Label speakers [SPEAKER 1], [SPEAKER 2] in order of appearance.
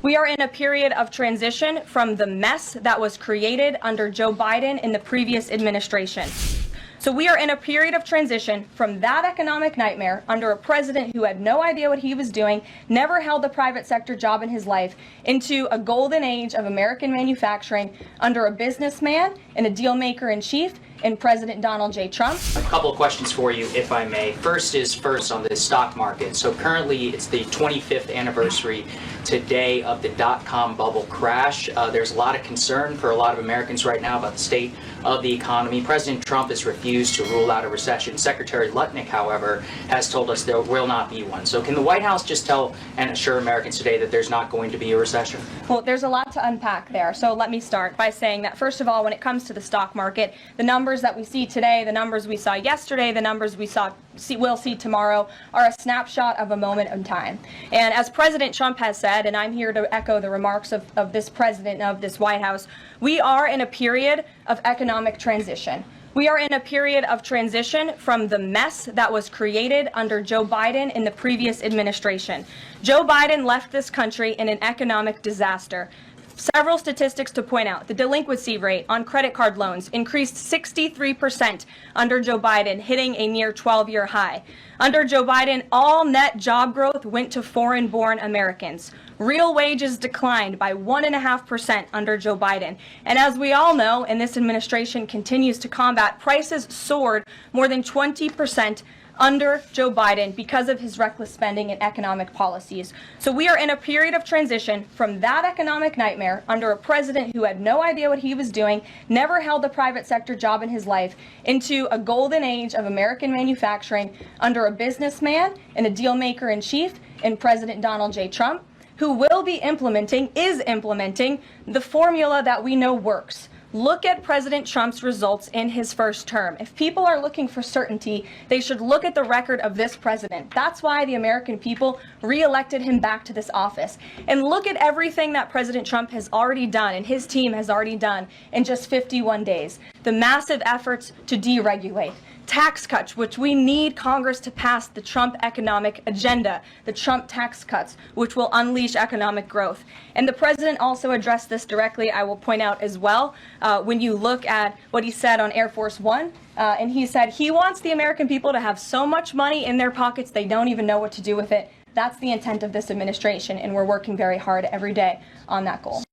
[SPEAKER 1] We are in a period of transition from the mess that was created under Joe Biden in the previous administration. So we are in a period of transition from that economic nightmare under a president who had no idea what he was doing, never held a private sector job in his life, into a golden age of American manufacturing under a businessman and a deal maker in chief in President Donald J. Trump.
[SPEAKER 2] A couple of questions for you, if I may. First on the stock market. So currently it's the 25th anniversary today of the dot-com bubble crash. There's a lot of concern for a lot of Americans right now about the state of the economy. President Trump has refused to rule out a recession. Secretary Leavitton, however, has told us there will not be one. So can the White House just tell and assure Americans today that there's not going to be a recession?
[SPEAKER 1] Well, there's a lot to unpack there. So let me start by saying that, first of all, when it comes to the stock market, the numbers that we see today, the numbers we saw yesterday, the numbers we'll see tomorrow are a snapshot of a moment in time. And as President Trump has said, and I'm here to echo the remarks of this president of this White House, we are in a period of economic transition. We are in a period of transition from the mess that was created under Joe Biden in the previous administration. Joe Biden left this country in an economic disaster. Several statistics to point out. The delinquency rate on credit card loans increased 63% under Joe Biden, hitting a near 12-year high. Under Joe Biden, all net job growth went to foreign-born Americans. Real wages declined by 1.5% under Joe Biden. And as we all know, and this administration continues to combat, prices soared more than 20% under Joe Biden because of his reckless spending and economic policies. So we are in a period of transition from that economic nightmare under a president who had no idea what he was doing, never held a private sector job in his life, into a golden age of American manufacturing under a businessman and a deal maker in chief in President Donald J. Trump, who is implementing the formula that we know works. Look at President Trump's results in his first term. If people are looking for certainty, they should look at the record of this president. That's why the American people re-elected him back to this office. And look at everything that President Trump has already done and his team has already done in just 51 days. The massive efforts to deregulate, tax cuts, which we need Congress to pass the Trump economic agenda, the Trump tax cuts, which will unleash economic growth. And the president also addressed this directly, I will point out as well, when you look at what he said on Air Force One. And he said he wants the American people to have so much money in their pockets they don't even know what to do with it. That's the intent of this administration, and we're working very hard every day on that goal.